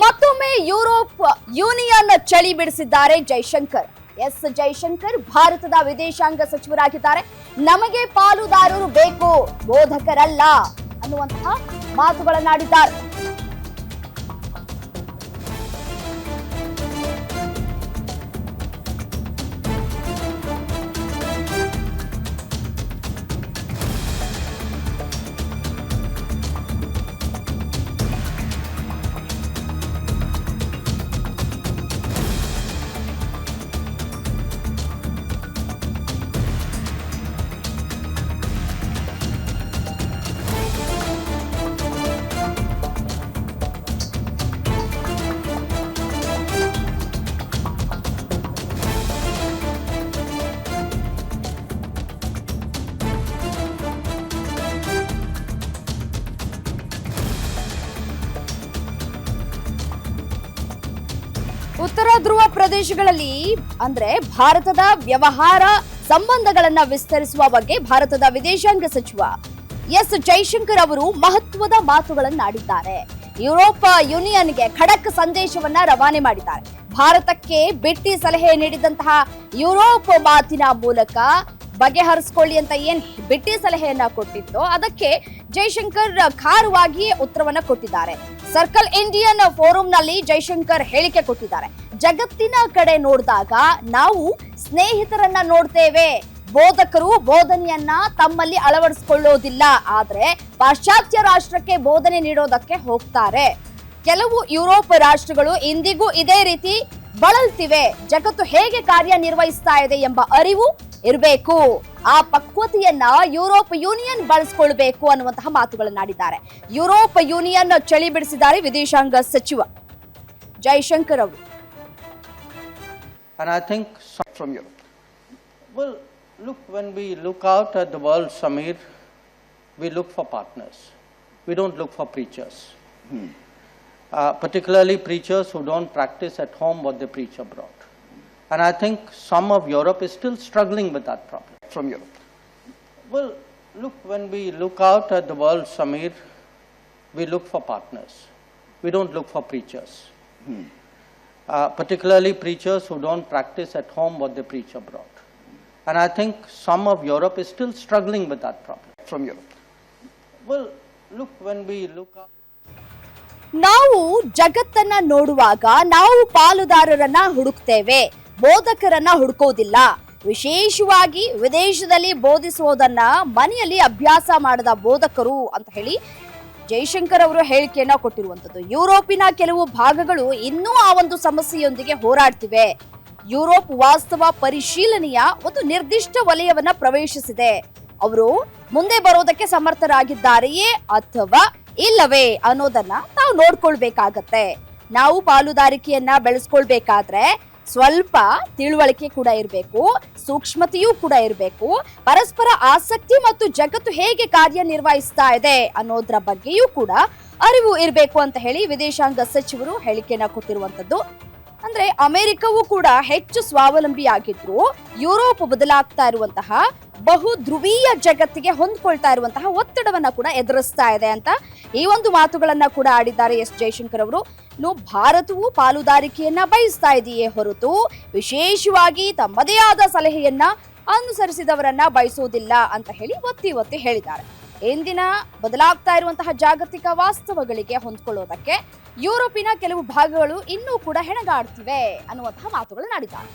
ಮತ್ತೊಮ್ಮೆ Europe union ಚಳಿ ಬಿಡಿಸಿದ್ದಾರೆ ಜೈಶಂಕರ್. ಜೈಶಂಕರ್ ಭಾರತದ ವಿದೇಶಾಂಗ ಸಚಿವರಾಗಿದ್ದಾರೆ. ನಮಗೆ ಪಾಲುದಾರರು ಬೇಕು, ಬೋಧಕರಲ್ಲ ಅನ್ನುವಂತಹ ಮಾತುಗಳನ್ನಾಡಿದ್ದಾರೆ. ಉತ್ತರ ಧ್ರುವ ಪ್ರದೇಶಗಳಲ್ಲಿ ಅಂದ್ರೆ ಭಾರತದ ವ್ಯವಹಾರ ಸಂಬಂಧಗಳನ್ನ ವಿಸ್ತರಿಸುವ ಬಗ್ಗೆ ಭಾರತದ ವಿದೇಶಾಂಗ ಸಚಿವ ಜೈಶಂಕರ್ ಅವರು ಮಹತ್ವದ ಮಾತುಗಳನ್ನಾಡಿದ್ದಾರೆ. ಯುರೋಪ್ ಯೂನಿಯನ್ಗೆ ಖಡಕ್ ಸಂದೇಶವನ್ನ ರವಾನೆ ಮಾಡಿದ್ದಾರೆ. ಭಾರತಕ್ಕೆ ಬಿಟ್ಟಿ ಸಲಹೆ ನೀಡಿದಂತಹ ಯುರೋಪ್ ಮಾತಿನ ಮೂಲಕ ಬಗೆಹರಿಸಿಕೊಳ್ಳಿ ಅಂತ ಏನ್ ಬಿಟ್ಟಿ ಸಲಹೆಯನ್ನ ಕೊಟ್ಟಿತ್ತು, ಅದಕ್ಕೆ ಜೈಶಂಕರ್ ಖಾರವಾಗಿ ಉತ್ತರವನ್ನ ಕೊಟ್ಟಿದ್ದಾರೆ. ಸರ್ಕಲ್ ಇಂಡಿಯನ್ ಫೋರಂನಲ್ಲಿ ಜೈಶಂಕರ್ ಹೇಳಿಕೆ ಕೊಟ್ಟಿದ್ದಾರೆ. ಜಗತ್ತಿನ ಕಡೆ ನೋಡಿದಾಗ ನಾವು ಸ್ನೇಹಿತರನ್ನ ನೋಡ್ತೇವೆ, ಬೋಧಕರು ಬೋಧನೆಯನ್ನ ತಮ್ಮಲ್ಲಿ ಅಳವಡಿಸಿಕೊಳ್ಳೋದಿಲ್ಲ, ಆದ್ರೆ ಪಾಶ್ಚಾತ್ಯ ರಾಷ್ಟ್ರಕ್ಕೆ ಬೋಧನೆ ನೀಡೋದಕ್ಕೆ ಹೋಗ್ತಾರೆ. ಕೆಲವು ಯುರೋಪ್ ರಾಷ್ಟ್ರಗಳು ಇಂದಿಗೂ ಇದೇ ರೀತಿ ಬಳಲ್ತಿವೆ. ಜಗತ್ತು ಹೇಗೆ ಕಾರ್ಯನಿರ್ವಹಿಸ್ತಾ ಇದೆ ಎಂಬ ಅರಿವು ಇರಬೇಕು. ಆ ಪಕ್ವತೆಯನ್ನ ಯುರೋಪ್ ಯೂನಿಯನ್ ಬಳಸಿಕೊಳ್ಬೇಕು ಅನ್ನುವಂತಹ ಮಾತುಗಳನ್ನಾಡಿದ್ದಾರೆ. ಯುರೋಪ್ ಯೂನಿಯನ್ ಚಳಿ ಬಿಡಿಸಿದ್ದಾರೆ ವಿದೇಶಾಂಗ ಸಚಿವ ಜೈಶಂಕರ್ ಅವರು. And I think from Europe. Well, look, when we look out at the world, Samir, we look for partners. We don't look for preachers. Particularly preachers who don't practice at home what they preach abroad. And I think some of Europe is still struggling with that problem. From Europe. Well, look, when we look out at the world, Samir, we look for partners. We don't look for preachers. Particularly preachers who don't practice at home what they preach abroad. And I think some of Europe is still struggling with that problem. From Europe. Well, look, when we look out. ನಾವು ಜಗತ್ತನ್ನ ನೋಡುವಾಗ ನಾವು ಪಾಲುದಾರರನ್ನ ಹುಡುಕ್ತೇವೆ, ಬೋಧಕರನ್ನ ಹುಡುಕೋದಿಲ್ಲ. ವಿಶೇಷವಾಗಿ ವಿದೇಶದಲ್ಲಿ ಬೋಧಿಸುವುದನ್ನ ಮನೆಯಲ್ಲಿ ಅಭ್ಯಾಸ ಮಾಡದ ಬೋಧಕರು ಅಂತ ಹೇಳಿ ಜೈಶಂಕರ್ ಅವರು ಹೇಳಿಕೆಯನ್ನ ಕೊಟ್ಟಿರುವಂತದ್ದು. ಯುರೋಪಿನ ಕೆಲವು ಭಾಗಗಳು ಇನ್ನೂ ಆ ಒಂದು ಸಮಸ್ಯೆಯೊಂದಿಗೆ ಹೋರಾಡ್ತಿವೆ. ಯುರೋಪ್ ವಾಸ್ತವ ಪರಿಶೀಲನೆಯ ಒಂದು ನಿರ್ದಿಷ್ಟ ವಲಯವನ್ನ ಪ್ರವೇಶಿಸಿದೆ. ಅವರು ಮುಂದೆ ಬರೋದಕ್ಕೆ ಸಮರ್ಥರಾಗಿದ್ದಾರೆಯೇ ಅಥವಾ ಇಲ್ಲವೇ ಅನ್ನೋದನ್ನ ನಾವು ನೋಡ್ಕೊಳ್ಬೇಕಾಗತ್ತೆ. ನಾವು ಪಾಲುದಾರಿಕೆಯನ್ನ ಬೆಳೆಸ್ಕೊಳ್ಬೇಕಾದ್ರೆ ಸ್ವಲ್ಪ ತಿಳುವಳಿಕೆ ಕೂಡ ಇರಬೇಕು, ಸೂಕ್ಷ್ಮತೆಯೂ ಕೂಡ ಇರಬೇಕು, ಪರಸ್ಪರ ಆಸಕ್ತಿ ಮತ್ತು ಜಗತ್ತು ಹೇಗೆ ಕಾರ್ಯನಿರ್ವಹಿಸ್ತಾ ಇದೆ ಅನ್ನೋದ್ರ ಬಗ್ಗೆಯೂ ಕೂಡ ಅರಿವು ಇರಬೇಕು ಅಂತ ಹೇಳಿ ವಿದೇಶಾಂಗ ಸಚಿವರು ಹೇಳಿಕೆಯನ್ನ ಕೊಟ್ಟಿರುವಂತದ್ದು. ಅಂದ್ರೆ ಅಮೆರಿಕವೂ ಕೂಡ ಹೆಚ್ಚು ಸ್ವಾವಲಂಬಿಯಾಗಿದ್ರು ಯುರೋಪ್ ಬದಲಾಗ್ತಾ ಇರುವಂತಹ ಬಹು ಧ್ರುವೀಯ ಜಗತ್ತಿಗೆ ಹೊಂದ್ಕೊಳ್ತಾ ಇರುವಂತಹ ಒತ್ತಡವನ್ನ ಕೂಡ ಎದುರಿಸ್ತಾ ಇದೆ ಅಂತ ಈ ಒಂದು ಮಾತುಗಳನ್ನ ಕೂಡ ಆಡಿದ್ದಾರೆ ಜೈಶಂಕರ್ ಅವರು. ಭಾರತವು ಪಾಲುದಾರಿಕೆಯನ್ನ ಬಯಸ್ತಾ ಇದೆಯೇ ಹೊರತು ವಿಶೇಷವಾಗಿ ತಮ್ಮದೇ ಆದ ಸಲಹೆಯನ್ನ ಅನುಸರಿಸಿದವರನ್ನ ಬಯಸುವುದಿಲ್ಲ ಅಂತ ಹೇಳಿ ಒತ್ತಿ ಹೇಳಿದ್ದಾರೆ. ಇಂದಿನ ಬದಲಾಗ್ತಾ ಇರುವಂತಹ ಜಾಗತಿಕ ವಾಸ್ತವಗಳಿಗೆ ಹೊಂದ್ಕೊಳ್ಳೋದಕ್ಕೆ ಯುರೋಪಿನ ಕೆಲವು ಭಾಗಗಳು ಇನ್ನೂ ಕೂಡ ಹೆಣಗಾಡ್ತಿವೆ ಅನ್ನುವಂತಹ ಮಾತುಗಳನ್ನಾಡಿದ್ದಾರೆ.